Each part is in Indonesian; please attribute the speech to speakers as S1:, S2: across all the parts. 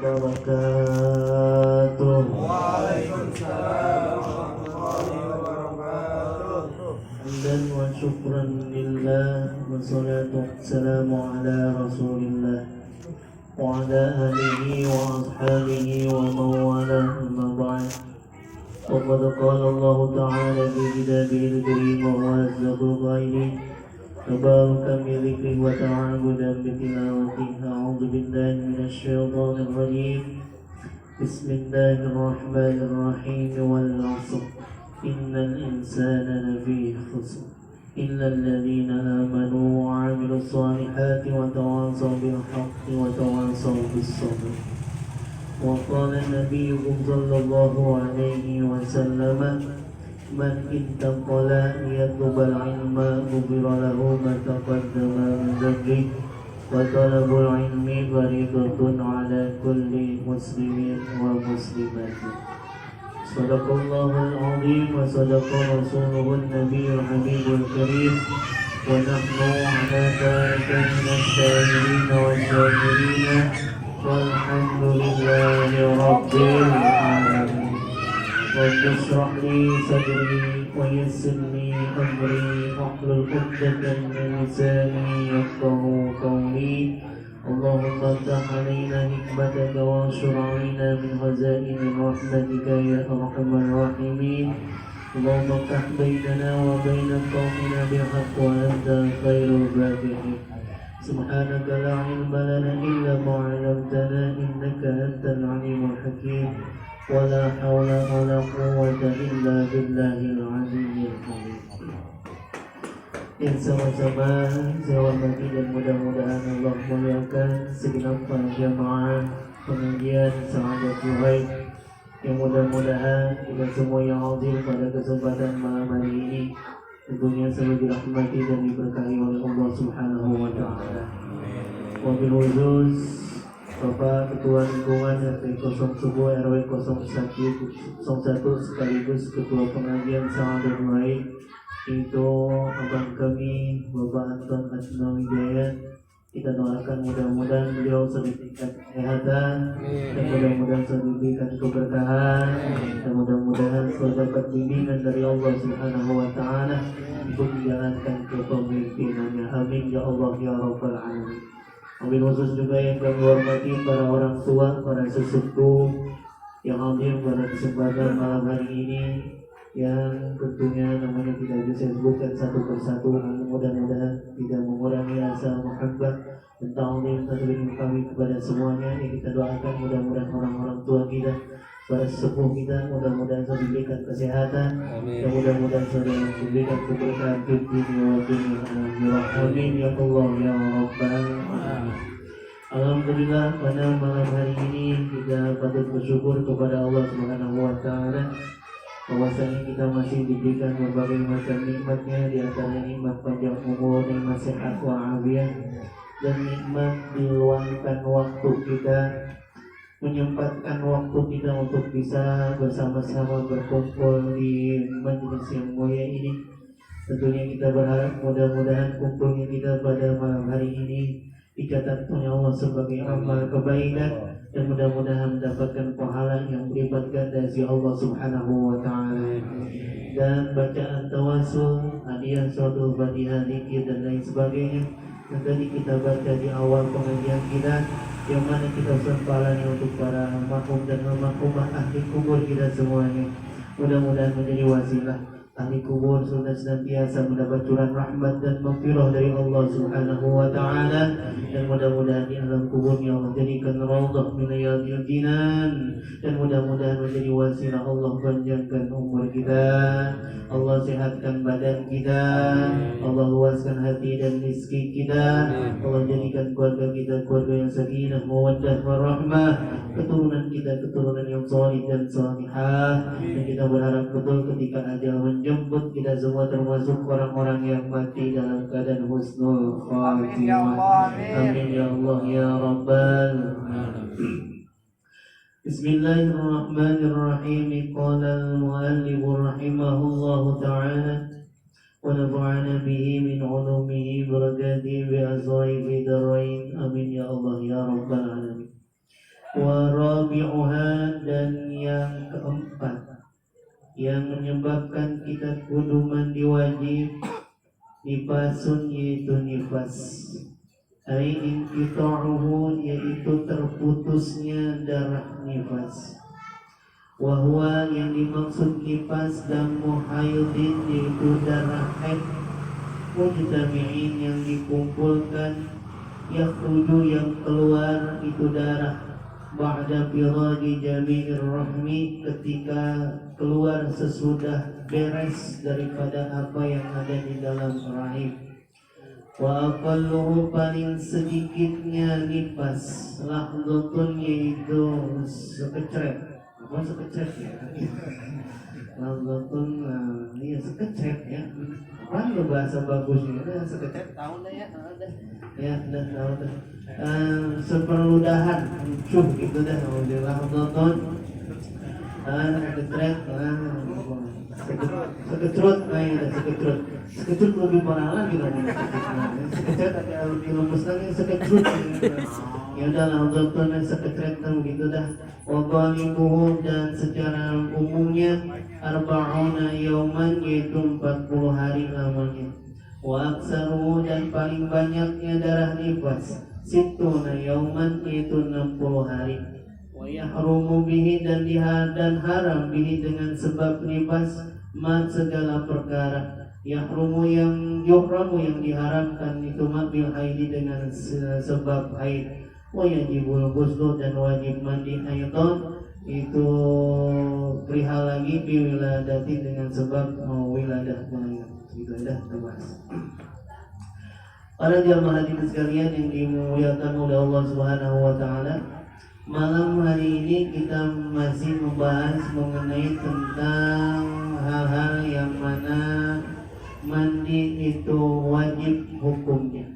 S1: wabarakatuh.
S2: Waalaikumsalam warahmatullahi wabarakatuh.
S1: Hamdan wa syukran lillah wa salatu wassalamu ala rasulillah wa ala alihi wa ashabihi wa mawalah amma ba'd. Faqad qala Allah ta'ala fi kitabihil karim wa huwa asdaqul qailin tabaraka bi dzikrihi wa ta'abudan bi tilawatihi. A'udzu billahi minasy syaithanir rajim. Bismillahirrahmanirrahim. Wal 'ashr innal insana lafi khusr illa alladhina amanu wa 'amilus solihati wa tawassaw bil haqqi wa tawassaw bis sabr. Wa qala nabiyyukum sallallahu alaihi wasallam man intaqala yatlubal ilma ghufira lahu ma taqaddama min dhanbihi wa talabul ilmi fariidatun ala kulli muslimin wa muslimatin. Sadaqallahul azim wa sadaqa rasuluhun nabiyyul habibul karim wa nahnu ala dhalika minasy syahidin wa syakirin walhamdulillahi rabbil alamin. Rabbi shrah li sadri wa yassir li amri wahlul 'uqdatam min lisani yafqahu qawli. Allahumma ftah 'alaina hikmataka wa anshur 'alaina min khazaini rahmatika ya arhamar rahimin. Allahumma ftah bainana wa baina qaumina bil haqq wa anta khairul fatihin. Subhanaka la ilma lana illa ma 'allamtana innaka antal 'alimul hakim. Wa la hawla wa la quwwata illa billahil 'aliyyil azim. Yang sama-sama saya hormati dan mudah-mudahan Allah muliakan segenap para jamaah pengajian Sa'adatul Ghaib, yang mudah-mudahan kita semua yang hadir pada kesempatan malam hari ini tentunya selalu dirahmati dan diberkahi oleh Allah Subhanahu wa taala. Wabil khusus Bapak Ketua Lingkungan RT 01 RW 01 sekaligus Ketua Pengajian Sa'adatul Ghaib, itu abang kami Bapak Anton Asnawijaya. Kita doakan mudah-mudahan beliau selalu diberikan kesehatan dan mudah-mudahan selalu diberikan keberkahan dan mudah-mudahan selalu dapat bimbingan dari Allah Subhanahu wa taala untuk menjalankan kepemimpinannya. Amin ya Allah ya rabbal alamin. Amin. Khusus juga yang kami hormati para orang tua, para sesepuh yang hadir pada kesempatan malam hari ini, yang tentunya namanya tidak bisa disebutkan satu persatu, namun mudah-mudahan tidak mengurangi rasa mahabbah dan ta'zim kami kepada semuanya. Yang kita doakan mudah-mudahan orang-orang tua kita, para sesepuh kita, mudah-mudahan selalu diberikan kesehatan dan mudah-mudahan selalu diberikan keberkahan di dunia wa dunia akhirat. Amin ya Allah ya rabbal alamin. Alhamdulillah, pada malam hari ini kita patut bersyukur kepada Allah Subhanahu wa taala bahwasanya kita masih diberikan berbagai macam nikmatnya, di antara nikmat panjang umur, nikmat sehat wa'afiyah, dan nikmat diluangkan waktu kita, menyempatkan waktu kita untuk bisa bersama-sama berkumpul di majelis yang mulia ini. Tentunya kita berharap mudah-mudahan kumpulnya kita pada malam hari ini dicatat oleh Allah sebagai amal kebaikan dan mudah-mudahan mendapatkan pahala yang berlipat ganda dari Allah Subhanahu wa taala. Dan bacaan tawasul, hadiah salatul fatihah, zikir dan lain sebagainya yang tadi kita baca di awal pengajian kita, yang mana kita usahakan pahalanya untuk para marhum dan almarhumah ahli kubur kita semuanya. Mudah-mudahan menjadi wasilah ahli kubur sudah senantiasa mendapat curahan rahmat dan maghfirah dari Allah Subhanahu wa taala, dan mudah-mudahan di alam kuburnya Allah jadikan raudhah min riyadil jinan, dan mudah-mudahan menjadi wasilah Allah panjangkan umur kita, Allah sehatkan badan kita, Allah luaskan hati dan rezeki kita, Allah jadikan keluarga kita keluarga yang sakinah, mawaddah, warahmah, keturunan kita keturunan yang salih dan salihah, dan kita berharap betul ketika ajal menjemput kita semua termasuk orang-orang yang mati dalam keadaan husnul khatimah. Amin ya Allah ya rabbal alamin. Bismillahirrahmanirrahim. Qala al-muallif rahimahullahu ta'ala wa nafa'ana bihi min 'ulumihi barakatihi bi azwa'i fi darain. Amin ya Allah ya rabbal alamin. Warabi'uha, dan yang keempat yang menyebabkan kita kudu mandi wajib nifasun, yaitu nifas. Ai inqita'uhu, yaitu terputusnya darah nifas. Wahwa, yang dimaksud nifas damu haidin, yaitu darah haid mujtami'in, yang dikumpulkan, yakhruju, yang keluar itu darah, ba'da firadi jami'ir rahmi, ketika keluar sesudah beres daripada apa yang ada di dalam rahim. Wa aqalluhu, paling sedikitnya nifas, lahdhatun, yaitu sekecret. Apa sekecret ya? Lahdhatun, iya sekecret ya. Apa lo bahasa bagusnya? Sekecret tahu dah ya, ya dah tahu dah. Seperludahan, cuh gitu dah. Lahdhatun, sekecret, sekecrut, sekecrut. Sekecrut lebih parah lagi dong. Sekecrut ada lebih lemes lagi, sekecrut. Ya udah lahdhatun, sekecret gitu dah. Wabalibuhu, dan secara umumnya arba'una yauman, yaitu 40 hari lamanya. Wa aksaruhu, dan paling banyaknya darah nifas sittuna yauman, yaitu 60 hari. Wa yahrumu bihi, dan haram bihi, dengan sebab nifas, ma segala perkara. Yahrumu, yang yuhramu, yang diharamkan itu bil haidi, dengan sebab haid. Wa yajibul ghuslu, dan wajib mandi ayton, itu perihal lagi bi wiladati, dengan sebab wiladah melahirkan. Itu dah terbahas. Para jamaah hadirin sekalian yang dimuliakan oleh Allah Subhanahu wa taala, malam hari ini kita masih membahas mengenai tentang hal-hal yang mana mandi itu wajib hukumnya.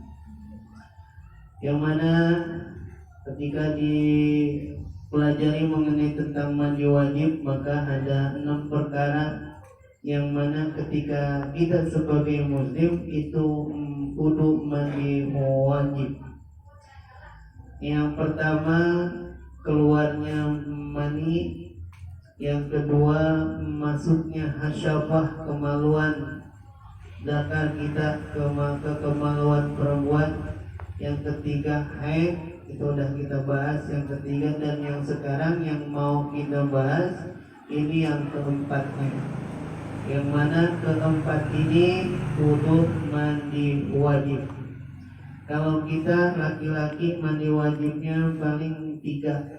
S1: Yang mana ketika dipelajari mengenai tentang mandi wajib, maka ada 6 perkara yang mana ketika kita sebagai muslim itu kudu mandi wajib. Yang pertama, keluarnya mani. Yang kedua, masuknya hasyafah, kemaluan dakar kita ke kemaluan perempuan. Yang ketiga, haid, itu udah kita bahas yang ketiga. Dan yang sekarang yang mau kita bahas ini yang keempatnya, yang mana keempat ini kudu mandi wajib. Kalau kita laki-laki mandi wajibnya paling 3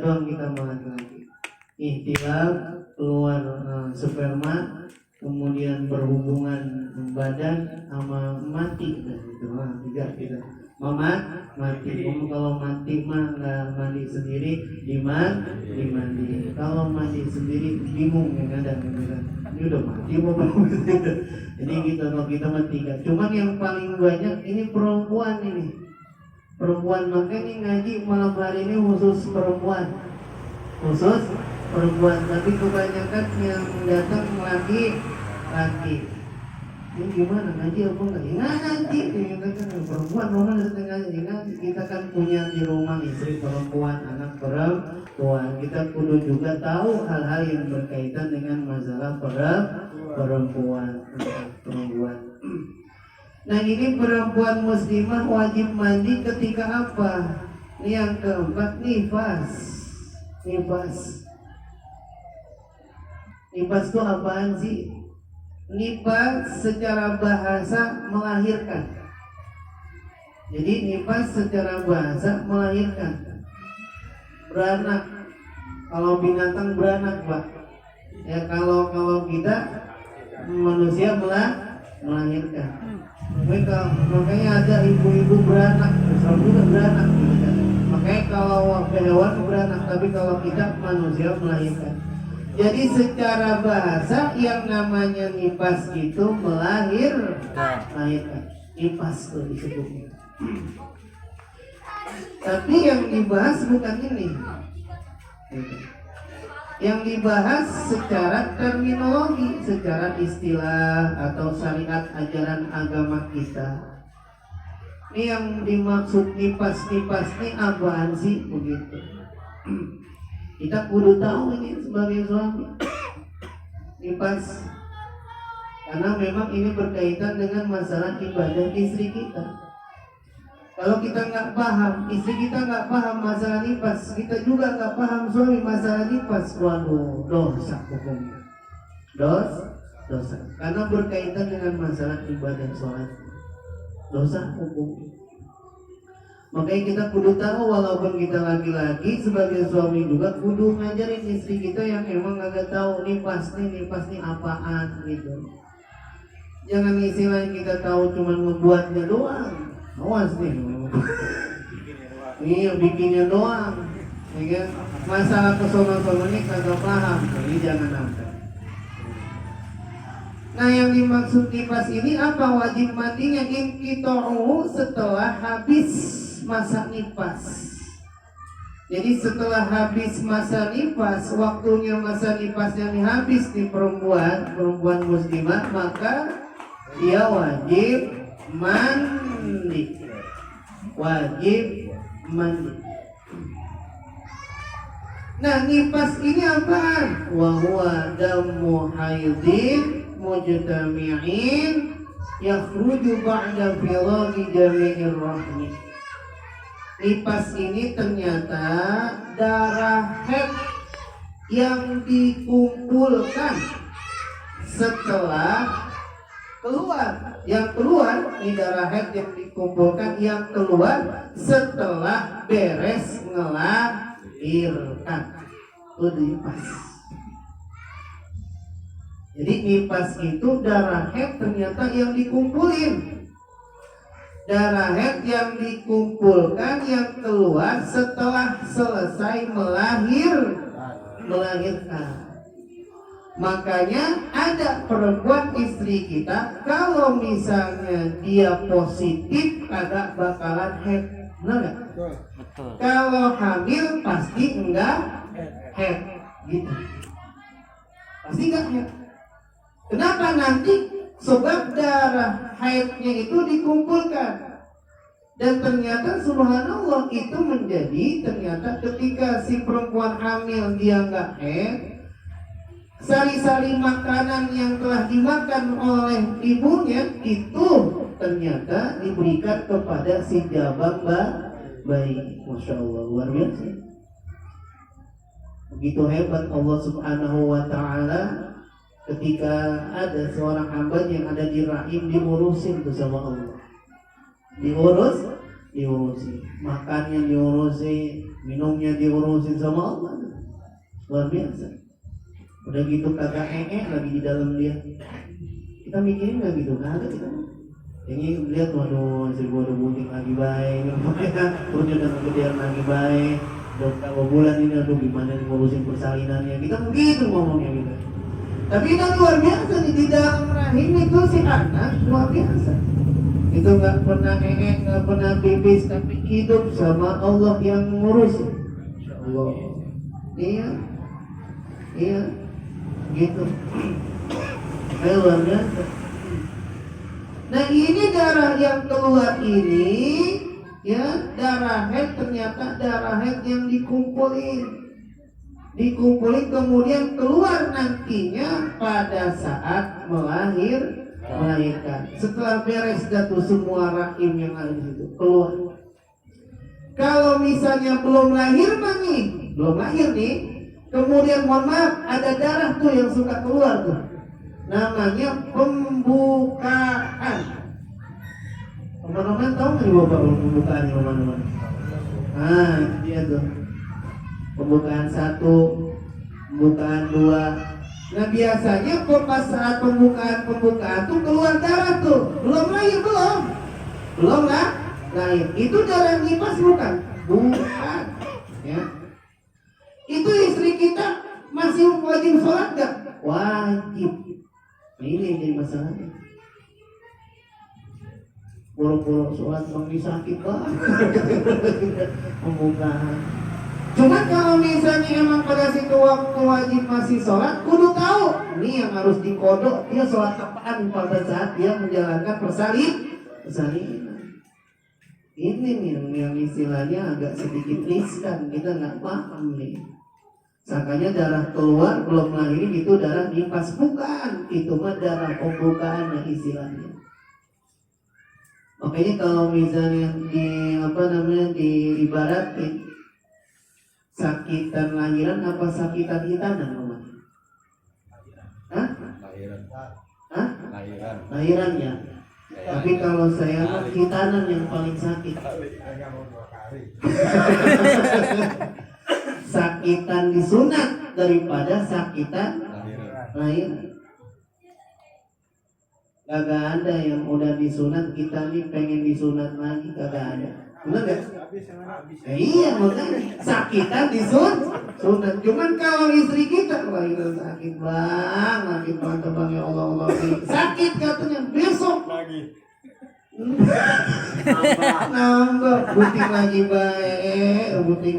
S1: doang kita laki-laki. Ihtilaf, keluar sperma, kemudian berhubungan badan, sama mati. Nah, itu 3 kita. Mati. Kalau mati mah nggak mandi sendiri, dimandi. Kalau mandi sendiri bingung ya kadang. Ini udah mati mau bangun. Jadi kalau kita mah 3. Cuman yang paling banyak ini perempuan ini. Perempuan, makanya ngaji malam hari ini khusus perempuan. Tapi kebanyakan yang datang laki. Ini gimana, ngaji apa enggak? Ya ngaji, kita kan perempuan, orang setengah ngaji. Kita kan punya di rumah istri perempuan, anak perempuan. Kita kudu juga tahu hal-hal yang berkaitan dengan masalah perempuan. Nah, ini perempuan muslimah wajib mandi ketika apa? Ini yang keempat, nifas. Nifas itu apaan sih? Nifas secara bahasa melahirkan. Jadi nifas secara bahasa melahirkan. Beranak. Kalau binatang beranak, Pak. Ya kalau kita manusia melahirkan. Makanya ada ibu-ibu beranak, Islam juga beranak. Makanya kalau hewan beranak, tapi kalau kita manusia melahirkan. Jadi secara bahasa yang namanya nifas itu melahirkan. Nifas itu disebutnya. Tapi yang dibahas bukan ini. Yang dibahas secara terminologi, secara istilah atau syariat ajaran agama kita. Ini yang dimaksud nipas-nipas ini apaan sih begitu? Kita kudu tahu ini sebagai suami nipas, karena memang ini berkaitan dengan masalah ibadah istri kita. Kalau kita nggak paham, istri kita nggak paham masalah nipas, kita juga nggak paham suami masalah nipas, waduh, dosa hukumnya. Dosa. Karena berkaitan dengan masalah ibadah sholat, dosa hukum. Makanya kita kudu tahu, walaupun kita laki-laki sebagai suami juga kudu ngajarin istri kita yang emang agak tahu nipas nih apaan gitu. Jangan istilah yang kita tahu cuma membuatnya doang. Awas nih. Iya, bikinnya doang. Ya kan? Masalah kesono-sono ini kagak paham. Jadi jangan sampai. Nah, yang dimaksud nipas ini apa? Wajib mandinya inqita'u setelah habis masa nipas. Jadi setelah habis masa nipas, waktunya masa nipasnya ini habis di perempuan muslimah, maka dia wajib mandi. Nah, nipas ini apaan? Wa huwa damu haidin mujtami'in yakhruju ba'da firaghi jami'ir rahmi. Nipas ini ternyata darah haid yang dikumpulkan setelah keluar. Yang keluar ini darah haid yang dikumpulkan, yang keluar setelah beres ngelahirkan. Itu nipas. Jadi nipas itu darah haid ternyata yang dikumpulin. Darah haid yang dikumpulkan, yang keluar setelah selesai melahirkan. Makanya ada perempuan istri kita, kalau misalnya dia positif kagak bakalan haid, benar nggak?
S2: Betul.
S1: Kalau hamil pasti enggak haid, gitu. Pasti enggak haid. Kenapa nanti? Sebab darah haidnya itu dikumpulkan. Dan ternyata subhanallah itu menjadi, ternyata ketika si perempuan hamil dia enggak haid, sari-sari makanan yang telah dimakan oleh ibunya itu ternyata diberikan kepada si jabang bayi. Masya Allah, luar biasa. Begitu hebat Allah subhanahu wa ta'ala ketika ada seorang hamba yang ada di rahim, diurusin bersama Allah. Diurusin. Makannya diurusin, minumnya diurusin sama Allah. Luar biasa. Udah gitu kagak lagi di dalam dia. Kita mikirin nggak gitu? Kagak kita. Ini lihat, waduh, istri gua udah bunting lagi baik, perutnya udah kegedean lagi baik. Udah berapa bulan ini, aduh gimana ngurusin persalinannya. Kita begitu ngomongnya gitu. Tapi itu luar biasa nih, di dalam rahim itu si anak luar biasa. Itu nggak pernah nggak pernah pipis, tapi hidup sama Allah yang ngurusin. Allah. Iya, gitu. Luar biasa. Nah, ini darah yang keluar ini, ya darah haid, ternyata darah haid yang dikumpulin kemudian keluar nantinya pada saat melahirkan. Setelah beres jatuh semua rahim yang ada di situ keluar. Kalau misalnya belum lahir nih, kemudian mohon maaf ada darah tuh yang suka keluar tuh, namanya pembukaan. Teman-teman tahu nggak bapak pembukaannya teman-teman? Nah, itu dia tuh. Pembukaan 1, pembukaan 2. Nah, biasanya pas saat pembukaan tuh keluar darah tuh. Belum lahir. Itu darah nipas bukan? Bukan. Ya. Itu istri kita masih wajib sholat gak? Wajib. Nah, ini yang jadi masalahnya. Boro-boro sholat bang sakit banget. Pembukaan. Cuma kalau misalnya emang pada situ waktu wajib masih sholat, kudu tahu ini yang harus dikodok, dia sholat apaan pada saat dia menjalankan persalinan. Ini nih yang istilahnya agak sedikit riskan, kita nggak paham nih. Sangkanya darah keluar belum lahirin itu darah nifas, bukan, itu mah darah pembukaan istilahnya. Makanya kalau misalnya diibaratin sakitan lahiran apa sakitan hitanan namanya? Hah? Lahiran ya. Tapi kalau saya mah hitanan yang paling sakit. Sakitan disunat daripada sakitan lahiran. Kagak ada yang udah disunat kita nih pengen disunat lagi, kagak ada. Benar gak? Iya, makanya sakitan disunat. Cuman kalau istri kita lahiran sakit bang, sakit banget bang, ya Allah Allah, sakit katanya besok lagi. Nambah buting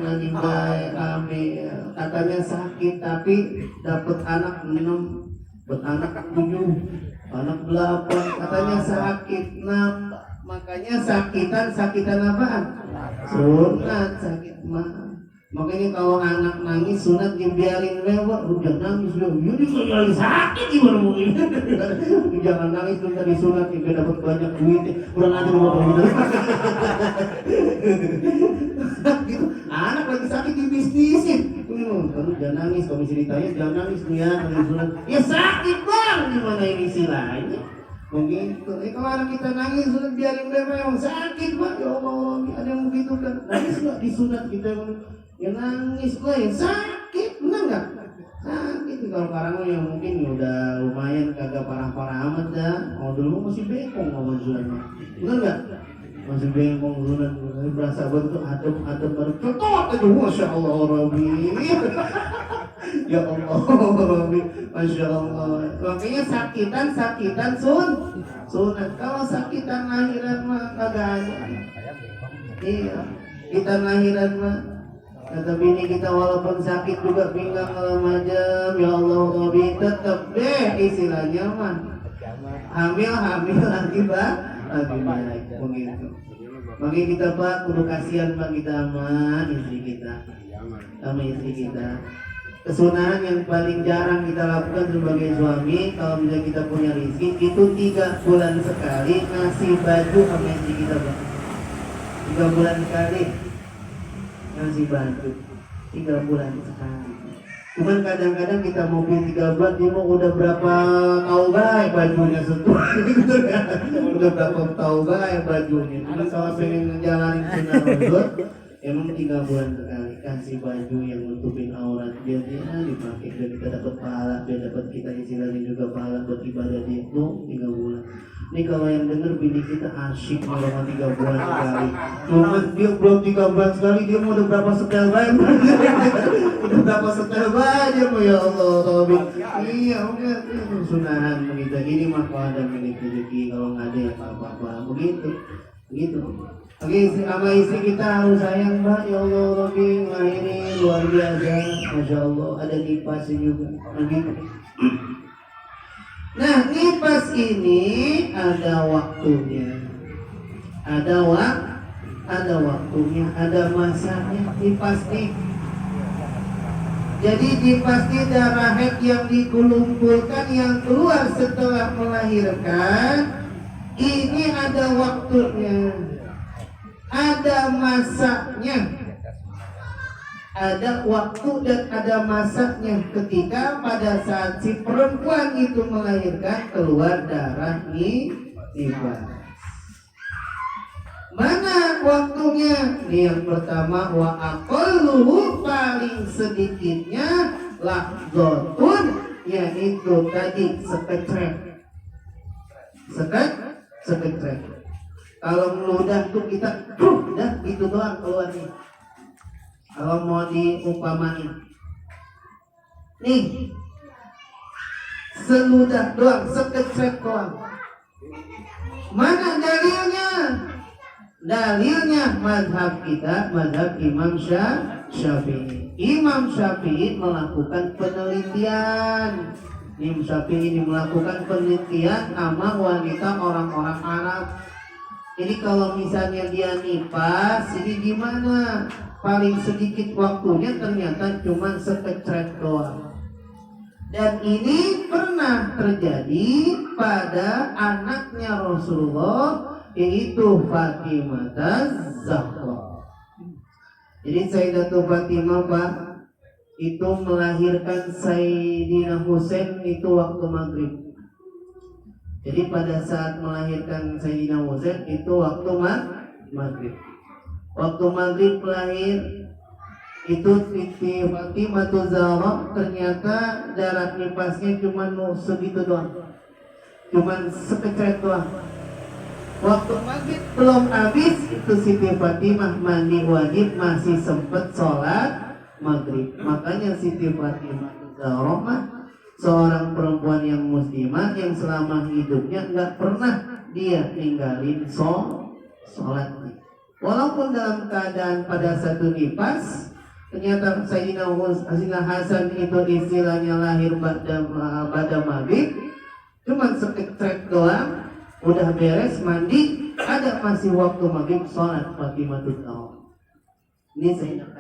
S1: lagi baik, amin. Katanya sakit tapi dapat anak 6, dapat anak 7, anak 8, katanya sakit nambah. Makanya sakitan apaan? Sunat, sakit mah. Makanya kalau anak nangis sunat dibiarin lewat, udah nangis dong. Jadi kalau sakit gimana mungkin? Jangan nangis tuh tadi sunat, biar dapat banyak duit. Kurang aja rumah gitu. Anak lagi sakit dibisnisin. Kalau jangan nangis, kalau ceritanya jangan nangis nih ya, nangis sunat. Ya sakit bang, gimana ini istilahnya? Mungkin kalau anak kita nangis sunat biarin lewat, emang sakit bang. Ya Allah, ada yang begitu kan? Nangis nggak disunat kita? Ya nangis gue ya sakit, bener nggak? Sakit. Kalau sekarang yang mungkin ya udah lumayan kagak parah-parah amat dah. Oh dulu masih bengkong ngomong sunat, bener nggak? Masih bengkong sunat, berasa betul adem baru cetot aja, masya Allah Rabbi. Ya Allah Rabbi, masya Allah. Makanya sakitan sunat. Kalau sakitan lahiran mah kagak ada. Iya, kita lahiran mah. Kata bini kita walaupun sakit juga pinggang majam, ya Allah Rabbi, tetap deh istilahnya mah hamil lagi baik begitu. Makanya kita Pak kudu kasihan Pak kita sama istri kita. Kesunahan yang paling jarang kita lakukan sebagai suami kalau misalnya kita punya rezeki itu 3 bulan sekali ngasih baju sama istri kita Pak. 3 bulan sekali ngasih baju 3 bulan sekali. Cuman kadang-kadang kita mau beli 3 bulan dia mau udah berapa tahu baik bajunya setuh gitu kan. Udah berapa tahu baik bajunya. Jadi kalau pengen ngejalanin sunnah Rasul emang 3 bulan sekali kasih baju yang nutupin aurat biar dia dipakai, biar kita dapat pahala, biar dapat kita istilahnya juga pahala buat ibadah dia. 3 bulan. Ini kalau yang denger bini kita asyik kalau 3 bulan sekali. Cuman dia belum 3 bulan sekali dia mau udah berapa setel baik. Udah berapa setel baik mau ya Allah Rabbi. Iya udah sunahan begitu. Ini mah kalau ada milik rezeki, kalau nggak ada ya apa-apa begitu. Oke, sama istri kita harus sayang Mbak, ya Allah Rabbi, ini luar biasa, masya Allah, ada nifasnya juga, begitu. Nah, nifas ini ada waktunya, ada waktunya, ada masanya nifas nih. Jadi nifas ini darah haid yang dikumpulkan yang keluar setelah melahirkan, ini ada waktunya, ada masanya. Ada waktu dan ada masanya ketika pada saat si perempuan itu melahirkan keluar darah nifas. Mana waktunya? Yang pertama wa aqalluhu, paling sedikitnya lahdzatun, yaitu tadi sekecrek. Kalau meludah tuh kita dah itu doang keluarnya. Kalau mau diumpamain nih seludah doang, sekecrek doang. Mana dalilnya? Dalilnya mazhab kita, mazhab Imam Syafi'i. Imam Syafi'i melakukan penelitian. Imam Syafi'i ini melakukan penelitian sama wanita orang-orang Arab.
S3: Jadi kalau misalnya dia nifas, ini gimana? Paling sedikit waktunya ternyata cuma sekecret doang. Dan ini pernah terjadi pada anaknya Rasulullah, yaitu Fatimah Zahra. Jadi Sayyidatul Fatimah Pak itu melahirkan Sayyidina Husain itu waktu maghrib. Jadi pada saat melahirkan Sayyidina Husain itu waktu maghrib. Waktu maghrib lahir itu Siti Fatimah Zahra ternyata darah nifasnya cuma segitu doang, cuma sekecret doang. Waktu maghrib belum habis itu Siti Fatimah mandi wajib masih sempet sholat maghrib. Makanya Siti Fatimah Zahra seorang perempuan yang muslimah yang selama hidupnya nggak pernah dia ninggalin sholat. Walaupun dalam keadaan pada satu nifas, ternyata Sayyidina Hasan itu istilahnya lahir pada maghrib, cuma sekecret doang, udah beres mandi, ada masih waktu maghrib sholat Fatimah Zahra. Ini Sayyidina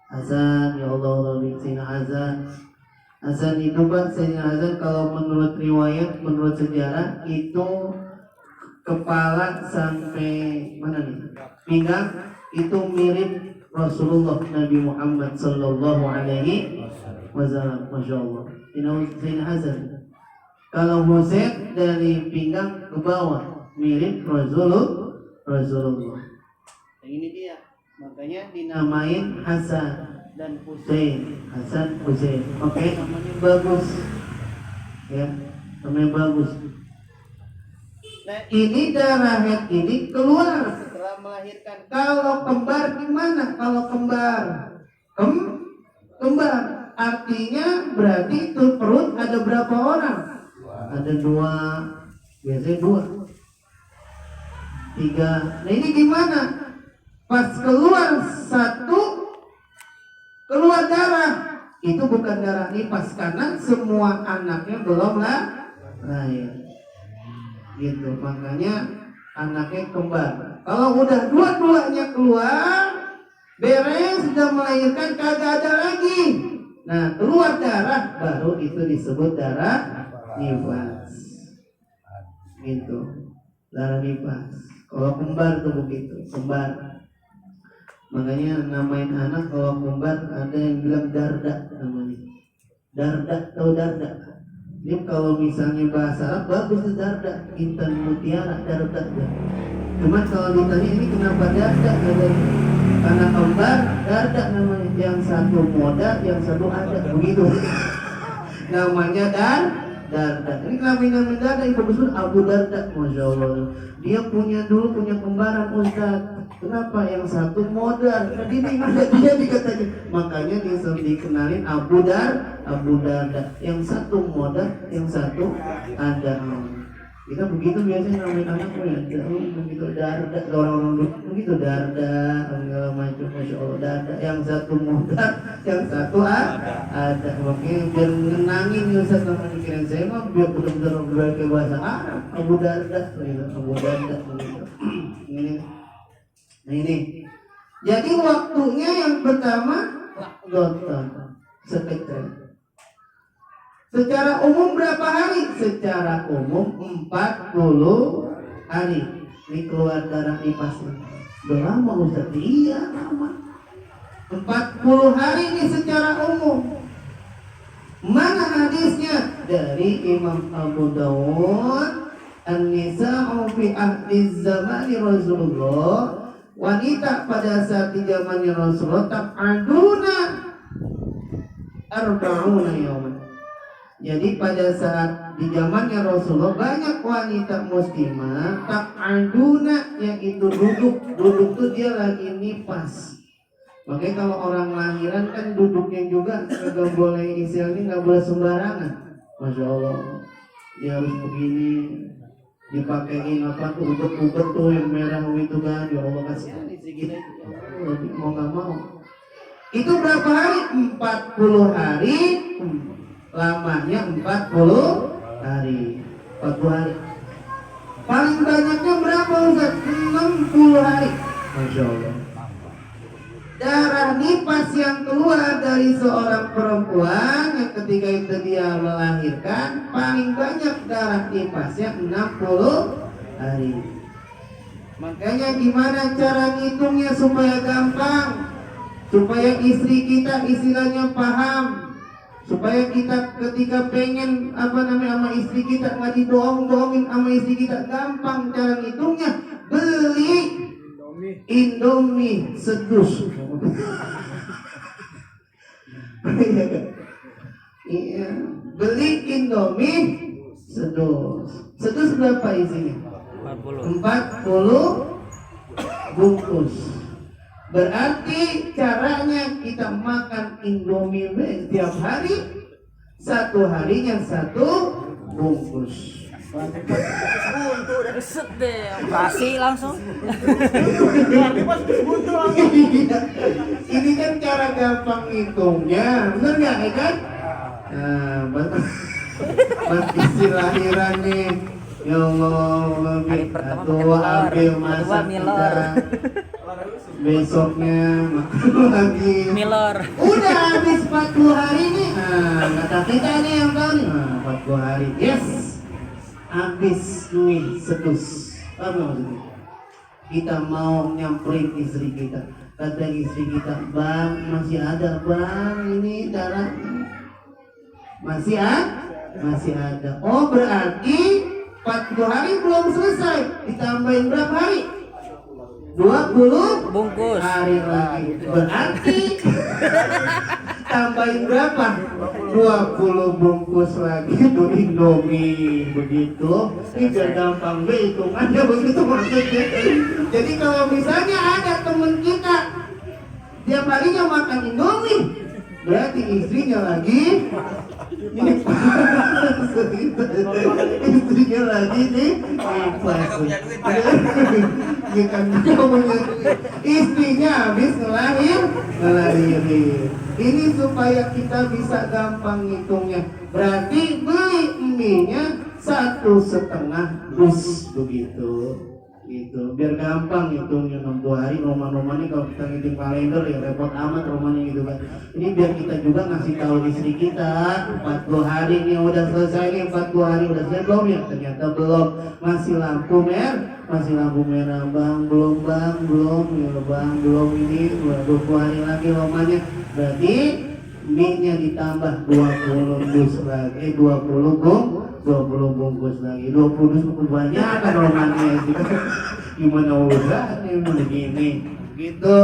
S3: Hasan, ya Allah, Sayyidina Hasan itu Pak, Sayyidina Hasan kalau menurut riwayat, menurut sejarah itu kepala sampai mana nih? Pinggang itu mirip Rasulullah Nabi Muhammad sallallahu alaihi wasallam. Masya Allah. Sayyidina Hasan. Kalau Husain dari pinggang ke bawah mirip Rasulullah. Ini dia. Makanya dinamain Hasan dan Husain. Hasan Husain. Oke, namanya bagus. Ya, namanya bagus. Nah, ini darah head ini keluar setelah melahirkan. Kalau kembar gimana? Kalau kembar kembar artinya berarti itu perut ada berapa orang? Ada 2, biasanya 2, 3. Nah ini gimana? Pas keluar 1, keluar darah, itu bukan darah nifas karena semua anaknya belum lahir. Gitu, makanya anaknya kembar. Kalau udah dua-duanya keluar, beres sudah melahirkan kagak ada lagi. Nah keluar darah baru itu disebut darah nifas. Gitu, darah nifas. Kalau kembar tuh begitu, kembar. Makanya namain anak kalau kembar ada yang bilang Darda namanya. Darda, tahu Darda? Ini kalau misalnya bahasa Arab bagus itu Darda, Intan Mutiara, Darda. Cuma kalau ditanya ini kenapa Darda? Karena kembar Darda namanya, yang satu moda, yang satu ada, begitu. Namanya Darda. Ini namanya Darda, itu betul Abu Darda, masya Allah. Dia dulu punya kembaran Ustaz. Kenapa yang satu modal? Tadi dia dikatakan, makanya dikenalin Abu Darda. Yang satu modal, yang satu ada. Kita begitu biasanya namanya anak ya. Begitu Darda, orang-orang dulu begitu Darda, segala macam, masya Allah Darda. Yang satu modal, yang satu ada. Makanya biar mengenangin Ustaz sama pikiran saya mah biar benar-benar berbagai bahasa Arab. Abu Darda, Abu Darda. Ini. Jadi waktunya yang pertama Ramadan sekitar. Secara umum berapa hari? Secara umum 40 hari. Ini keluar darah nifasnya. Udah lama Ustaz? Iya lama. 40 hari ini secara umum. Mana hadisnya? Dari Imam Abu Dawud. An-nisa'u fi ahli zamani Rasulullah. Wanita pada saat di zamannya Rasulullah ta'aduna arba'una yawman. Jadi pada saat di zamannya Rasulullah banyak wanita muslimah ta'aduna, yang itu duduk tuh dia lagi nifas. Makanya kalau orang lahiran kan duduknya juga nggak boleh, istilahnya nggak boleh sembarangan. Masya Allah, dia harus begini. Dipakein apa tuh ubat tuh yang merah itu kan, ya Allah kasihan segini mau nggak mau. Itu berapa hari? 40 hari. Lamanya 40 hari. 40 hari. Paling banyaknya berapa Ustaz? 60 hari.
S1: Masya Allah.
S3: Darah nifas yang keluar dari seorang perempuan yang ketika itu dia melahirkan, paling banyak darah nifasnya 60 hari. Makanya gimana cara ngitungnya supaya gampang, supaya istri kita istilahnya paham, supaya kita ketika pengen sama istri kita nggak dibohong-bohongin sama istri kita, gampang cara ngitungnya. Beli Indomie sedus. Iya, beli Indomie sedus. Sedus berapa isinya? 40 bungkus. Berarti caranya kita makan Indomie setiap hari, satu harinya 1 bungkus.
S4: Set deh, kasih langsung.
S3: Ini kan cara gampang ngitungnya, bener nggak ya kan? Nah, pas istri lahiran nih, ya Allah,
S4: Hari pertama
S3: aduh,
S4: pakai telur,
S3: ambil
S4: kedua
S3: masak
S4: milor.
S3: kita. Besoknya makan lagi.
S4: Milor.
S3: Udah habis 40 hari nih. Nah, kata kita nih yang tahu nih. Nah, 40 hari. Yes. Habis nih sedus. Apa maksudnya? Kita mau nyamperin istri kita. Kata istri kita, "Bang, masih ada, Bang. Ini darah masih ada." Oh, berarti 40 hari belum selesai. Ditambahin berapa hari? 20
S4: Bungkus.
S3: hari lagi. Berarti tambahin berapa? 20 bungkus lagi tuh Indomie. Begitu. Ini biar gampang hitungannya begitu maksudnya. Jadi kalau misalnya ada temen kita tiap harinya makan Indomie, berarti istrinya lagi ini istrinya lagi nih istrinya habis ngelahirin. Ini supaya kita bisa gampang ngitungnya. Berarti beli mie-nya 1,5 dus begitu. Gitu, biar gampang hitungnya 60 hari. Roman-romannya kalau kita ngitung kalender ya repot amat romannya gitu kan. Ini biar kita juga ngasih tahu istri kita 40 hari nih udah selesai nih, 40 hari udah selesai belum ya? Ternyata belum, masih lampu merah bang, belum ya bang, belum, ini 20 hari lagi romannya. Berarti mie-nya ditambah 20 dus lagi, 20 bungkus lagi, 20 dus kebanyakan romannya itu. Gimana urusannya begini gitu.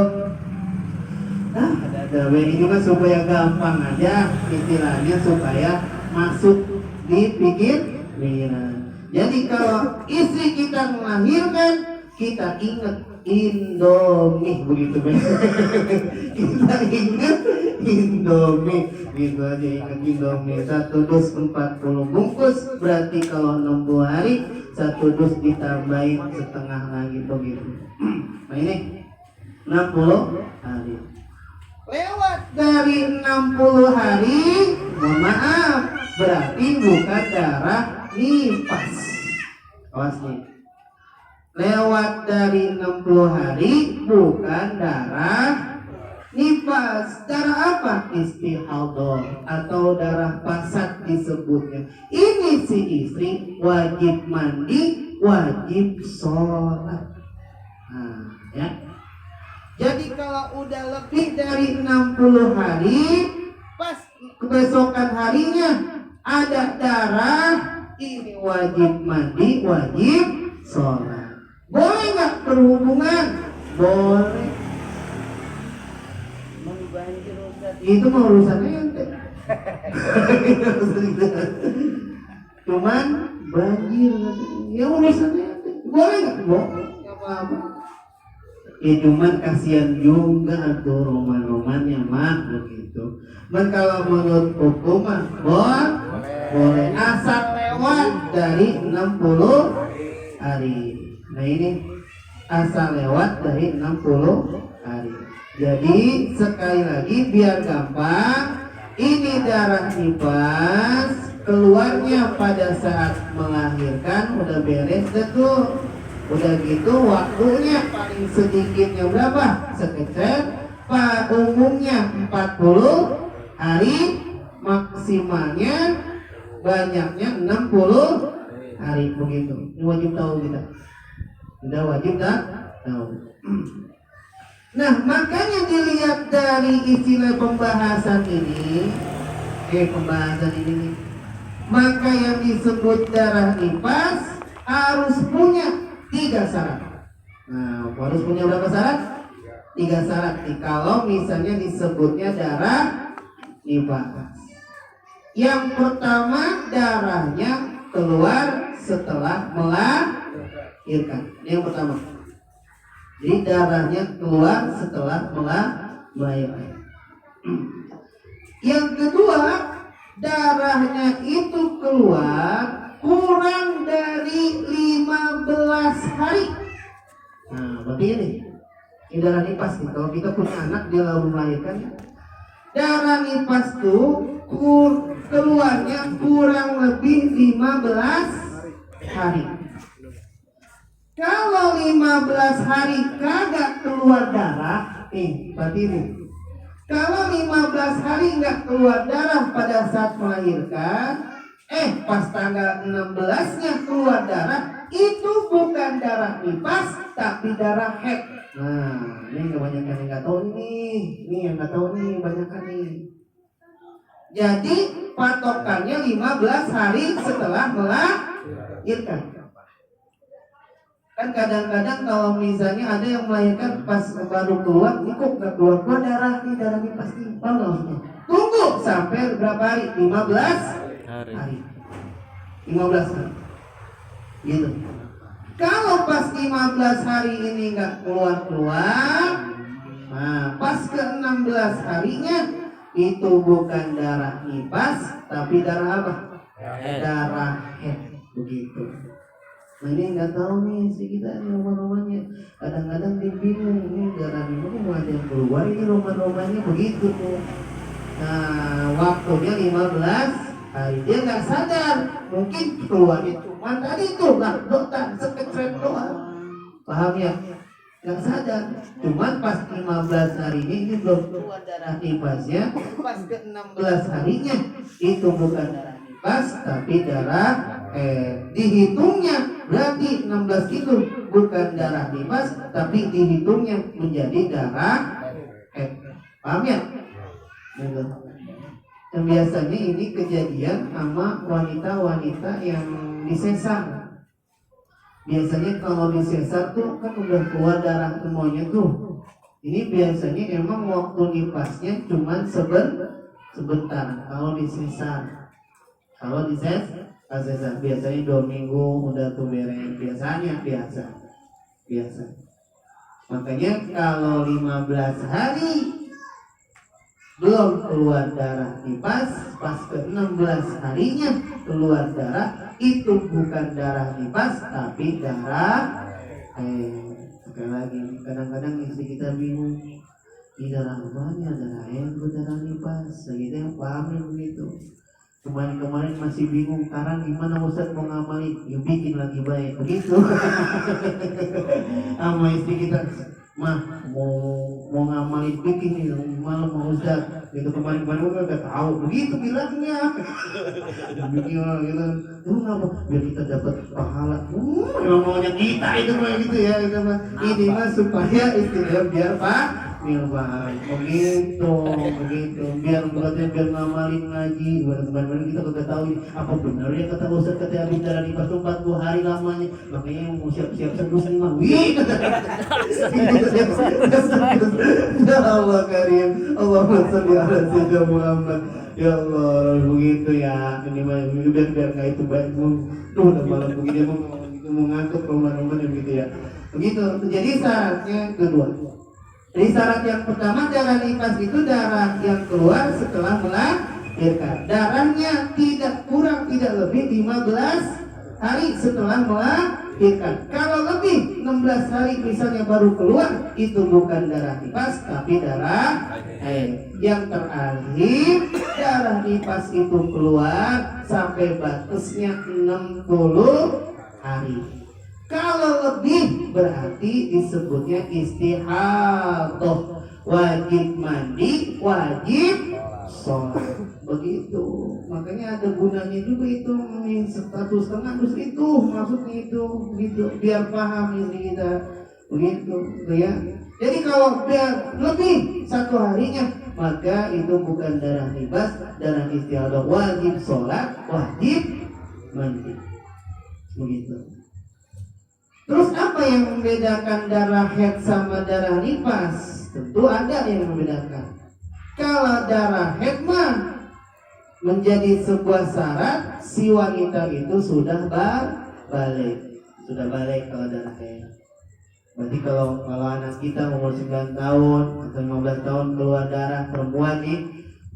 S3: Ada ini juga supaya gampang aja istilahnya, supaya masuk di pikiran. Jadi kalau istri kita melahirkan, kita ingat Indomie begitu kan. Kita ingat Indomie gitu aja, ingat Indomie 1 dus 40 bungkus. Berarti kalau 60 hari 1 dus ditambahin setengah lagi begitu. Nah ini 60 hari. Lewat dari 60 hari, mohon maaf, berarti bukan darah nifas. Awas nih. Lewat dari 60 hari bukan darah nifas. Darah apa? Istihadah atau darah pasat disebutnya. Ini si istri wajib mandi, wajib sholat. Nah, ya. Jadi kalau udah lebih dari 60 hari, pas kebesokan harinya ada darah, ini wajib mandi, wajib sholat. Boleh nggak berhubungan? Boleh. Itu mau urusannya ente. Cuman banjir, ya urusannya ente. Boleh nggak? Boleh. Nggak apa-apa. Ya cuman kasihan juga tuh roman-romannya mah begitu. Dan kalau menurut hukum mah boleh asal lewat dari 60 hari. Nah ini asal lewat dari 60 hari. Jadi sekali lagi biar gampang, ini darah nifas keluarnya pada saat melahirkan udah beres tuh. Udah gitu waktunya paling sedikitnya berapa? Sekecil. Umumnya 40 hari, maksimalnya banyaknya 60 hari begitu. Ini wajib tahu kita. Udah wajib tahu. Nah, makanya dilihat dari istilah pembahasan ini, maka yang disebut darah nifas harus punya 3 syarat. Nah, harus punya berapa syarat? 3 syarat. Kalau misalnya disebutnya darah nifas. Yang pertama, darahnya keluar setelah melahirkan. Ini yang pertama. Jadi darahnya keluar setelah melahirkan. Yang kedua, darahnya itu keluar kurang dari 15 hari. Nah, berarti ini darah nifas nih. Kalau kita punya anak dia lalu melahirkan, darah nifas tuh keluarnya kurang lebih 15 hari. Kalau 15 hari kagak keluar darah, berarti ini. Kalau 15 hari nggak keluar darah pada saat melahirkan, pas tanggal 16-nya keluar darah, itu bukan darah nifas, tapi darah haid. Nah, ini kebanyakan yang nggak tahu nih. Ini yang nggak tahu nih, banyakan nih. Jadi patokannya 15 hari setelah melahirkan. Kan kadang-kadang kalau misalnya ada yang melahirkan pas baru keluar, ini kok nggak keluar darah nih, darah nifas nih. Tunggu sampai berapa hari? 15 hari. 15 hari. Gitu. Kalau pas 15 hari ini nggak keluar, nah pas ke 16 harinya itu bukan darah nifas, tapi darah apa? Darah haid. Begitu. Nah ini nggak tahu nih si kita ini roman-romannya. Kadang-kadang dia bingung, ini darah nifas mau ada yang keluar, ini roman-romannya begitu tuh. Nah waktunya 15 hari, dia nggak sadar, mungkin keluarnya cuma tadi tuh dotan sekecret doang, paham ya? Nggak sadar, cuman pas 15 hari ini belum keluar darah nifasnya, pas ke 16 harinya itu bukan darah nifas tapi darah dihitungnya berarti 16 itu bukan darah nifas tapi dihitungnya menjadi darah paham ya? Dan biasanya ini kejadian sama wanita-wanita yang disesar. Biasanya kalau disesar tuh kan udah keluar darah semuanya tuh. Ini biasanya emang waktu nifasnya cuman sebentar kalau disesar. Kalau disesar biasanya 2 minggu udah tuh beres. Biasanya biasa. Makanya kalau 15 hari belum keluar darah nifas, pas ke 16 harinya keluar darah, itu bukan darah nifas tapi darah sekali lagi, kadang-kadang istri kita bingung, ini darah apanya, darah darah nifas, gitu yang paham begitu. Kemarin masih bingung, sekarang gimana Ustaz mau ngamalin, ya bikin lagi baik, begitu. Sama istri kita, mah mau ngamalin bikin nih malam mau Ustaz, gitu kemarin gue gak tahu, begitu bilangnya. Bikin gitu, kenapa? Biar kita dapat pahala. Emang maunya kita itu mah gitu ya, gitu mah. Ini mah supaya istilah biar begitu biar ngamalin ngaji. Kemarin kita kagak tahu apa benar ya kata Ustaz, kata Abi darah nifas 40 hari lamanya, makanya mau siap-siap sedus nih mah. Ya Allah karim, Allahumma sholli ala sayyidina Muhammad. Ya Allah, begitu ya. Ini mah biar nggak itu baik. Tuh udah malam begini mau ngangkut roman-roman gitu ya. Begitu. Jadi syaratnya kedua. Jadi syarat yang pertama, darah nifas itu darah yang keluar setelah melahirkan. Darahnya tidak kurang tidak lebih 15 hari setelah melahirkan. Kalau lebih 16 hari misalnya baru keluar, itu bukan darah nifas tapi darah haid. Yang terakhir, darah nifas itu keluar sampai batasnya 60 hari. Kalau lebih berarti disebutnya istihadah, wajib mandi, wajib sholat. Begitu. Makanya ada gunanya juga itu status setengah terus itu maksudnya itu begitu biar paham istri kita begitu ya. Jadi kalau dia lebih 1 harinya maka itu bukan darah nifas, darah istihadah, wajib sholat, wajib mandi begitu. Terus apa yang membedakan darah haid sama darah nifas? Tentu ada yang membedakan. Kalau darah haid mah menjadi sebuah syarat si wanita itu sudah balik. Sudah balik kalau darah haid. Berarti kalau anak kita umur 9 tahun atau 15 tahun keluar darah perempuan nih,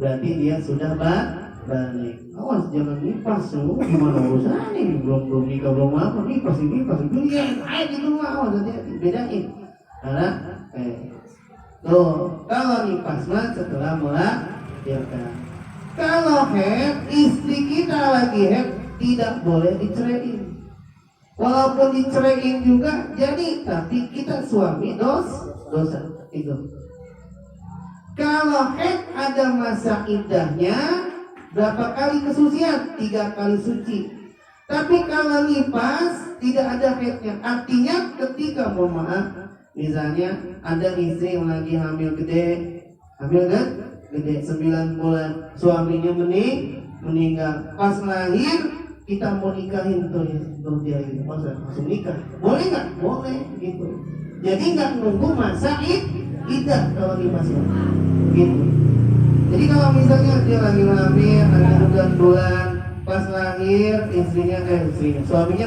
S3: berarti dia sudah balik. Awas jangan nifas lu, gimana urusannya belum nikah belum apa nifas itu dia haid itu mah awas hati-hati bedain. Karena tuh kalau nifas mah setelah melahirkan. Kalau haid, istri kita lagi haid tidak boleh diceraiin. Walaupun diceraiin juga jadi, tapi kita suami dosa itu. Kalau haid ada masa iddahnya berapa kali kesucian? 3 kali suci. Tapi kalau nifas tidak ada haidnya. Artinya ketika mohon maaf, misalnya ada istri yang lagi hamil gede, hamil kan? Gede 9 bulan, suaminya meninggal. Pas lahir kita mau nikahin tuh dia itu, langsung nikah. Boleh nggak? Boleh gitu. Jadi nggak nunggu masa iddah kalau nifas gitu. Jadi kalau misalnya dia lagi hamil, ada 9 bulan, pas lahir suaminya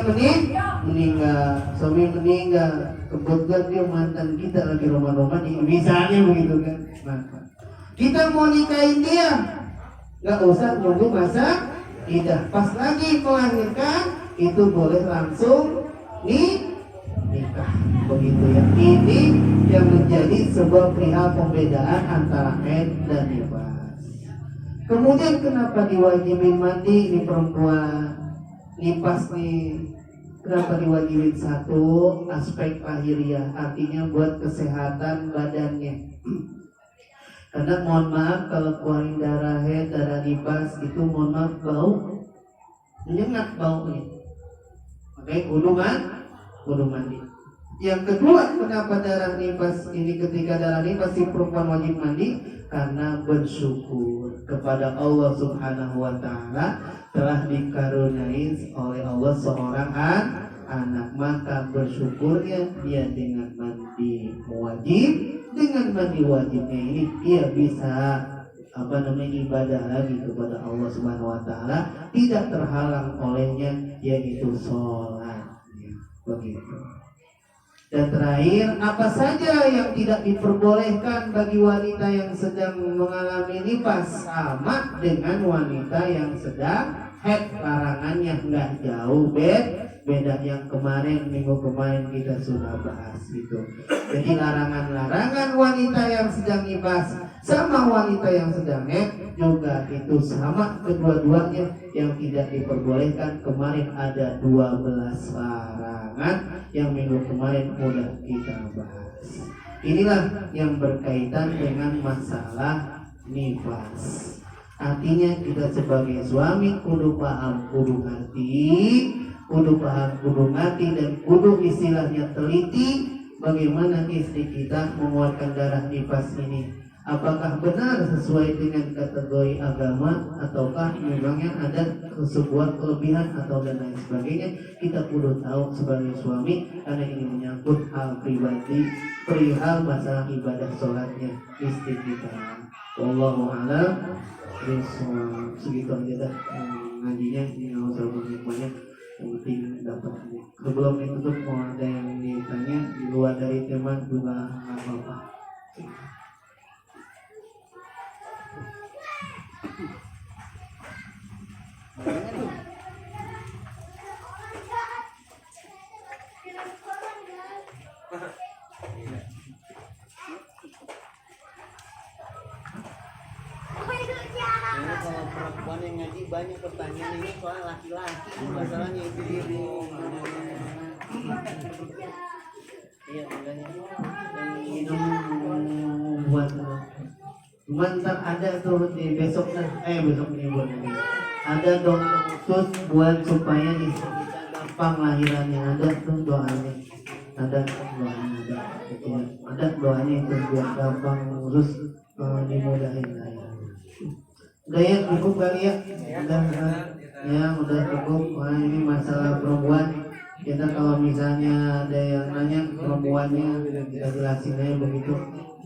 S3: meninggal. Kebetulan dia mantan kita lagi roman-roman, misalnya begitu kan. Maka kita mau nikahin dia, nggak usah nunggu masa iddah. Pas lagi melahirkan itu boleh langsung nikah begitu ya. Ini yang menjadi sebuah perihal pembedaan antara haid dan nifas. Kemudian kenapa diwajibin mandi ini perempuan? Nifas nih kenapa diwajibin? Satu, aspek lahiriah, artinya buat kesehatan badannya. Karena mohon maaf kalau keluarin darah haid, darah nifas itu mohon maaf bau, menyengat baunya. Makanya kudu mandi. Yang kedua, kenapa darah nifas ini ketika darah nifas si perempuan wajib mandi? Karena bersyukur kepada Allah Subhanahu wa Ta'ala telah dikaruniai oleh Allah seorang anak, maka bersyukurnya dia dengan mandi wajib. Dengan mandi wajibnya ini dia bisa ibadah lagi kepada Allah Subhanahu wa Ta'ala, tidak terhalang olehnya yaitu sholat begitu. Dan terakhir, apa saja yang tidak diperbolehkan bagi wanita yang sedang mengalami nifas? Sama dengan wanita yang sedang haid, larangannya nggak jauh beda yang minggu kemarin kita sudah bahas itu. Jadi larangan wanita yang sedang nifas sama wanita yang sedang haid juga itu sama, kedua-duanya yang tidak diperbolehkan. Kemarin ada 12 larangan yang minggu kemarin udah kita bahas. Inilah yang berkaitan dengan masalah nifas. Artinya kita sebagai suami kudu paham, kudu ngerti dan kudu istilahnya teliti bagaimana istri kita mengeluarkan darah nifas ini. Apakah benar sesuai dengan kategori agama ataukah memangnya ada sebuah kelebihan atau dan lain sebagainya. Kita perlu tahu sebagai suami karena ini menyangkut hal pribadi, perihal masalah ibadah sholatnya istri kita. Wallahu a'lam. Segitu aja dah ngajinya, ini nggak usah banyak, yang penting dapat. Sebelum ditutup mau ada yang ditanya di luar dari tema juga nggak apa-apa.
S2: Ini kalau perempuan yang ngaji banyak pertanyaan ini soal laki-laki masalahnya itu diri. Iya makanya
S3: Minum buat cuman ntar ada tuh di besok besok nih buat ini ada doa khusus buat supaya istri kita gampang lahirannya, ada tuh doanya, ada doanya itu biar gampang urus dimudahin lahiran. Udah ya cukup kali ya, udah cukup. Wah, ini masalah perempuan. Kita kalau misalnya ada yang nanya perempuannya kita jelasin aja begitu.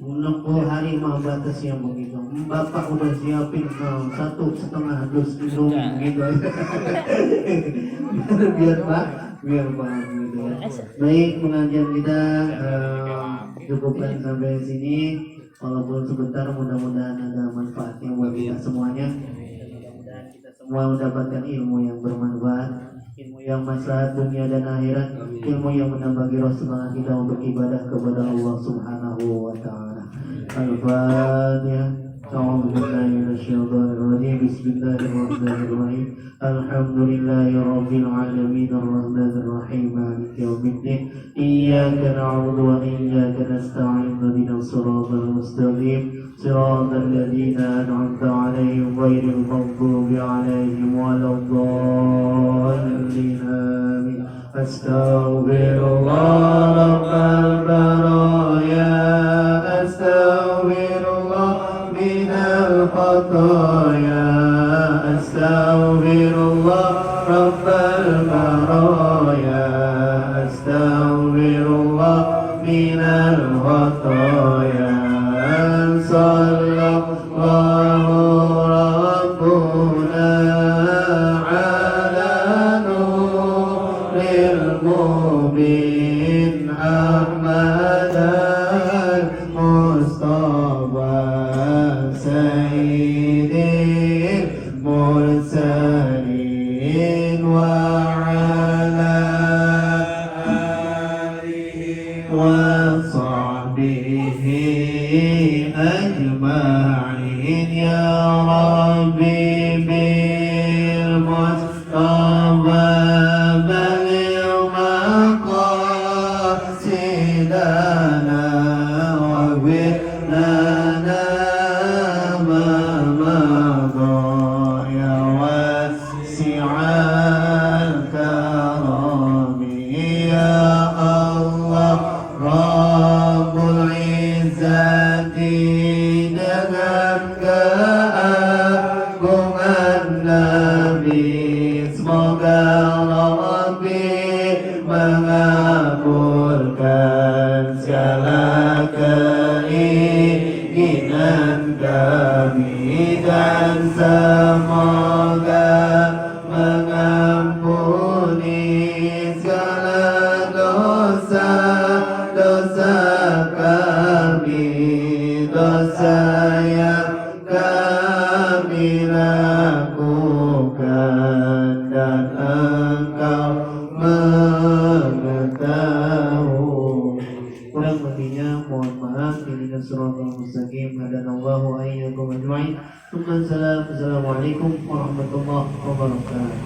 S3: 60 hari mah batasnya begitu. Bapak udah siapin 1,5 dus minum gitu. biar paham gitu ya. Baik, pengajian kita cukupkan sampai sini. Walaupun sebentar, mudah-mudahan ada manfaatnya buat kita semuanya. Mudah-mudahan kita semua mendapatkan ilmu yang bermanfaat, ilmu yang maslahat dunia dan akhirat, ilmu yang menambah giroh semangat kita untuk ibadah kepada Allah Subhanahu wa taala. Al-Fatihah. A'udzu billahi minasyaitonir rajim. Bismillahirrahmanirrahim. Alhamdulillahirabbil alamin arrahmanir rahim maliki yaumiddin. Iyyaka na'budu wa iyyaka nasta'in. Ihdinas siratal mustaqim. Siratal ladzina an'amta 'alaihim ghairil maghdubi 'alaihim waladdallin. Amin. Astaghfirullah rabbal baraya. Astaghfirullah minal khataya. Astaghfirullah rabbal baraya. Astaghfirullah minal khataya. Sallallahu rabbuna ala nuril mubin Ahmad al-Mustafa Sayyidil Mursalin wa ala alihi wa sahbihi ajma'in ya Rabbi bil Mustafa baligh maqasidana wa bilana ma madha ya wasi'al karami ya Allah Rabbul Izzati dengan keagungan Nabi, semoga Rabbi mengabulkan segala keinginan kami dan semoga mengampuni segala dosa kami, dosa yang kami lakukan dan Engkau mengetahui. Kurang lebihnya mohon maaf. Ini suratul mustaqim. Hadanallahu ayyakum ajma'in. Assalamualaikum warahmatullahi wabarakatuh.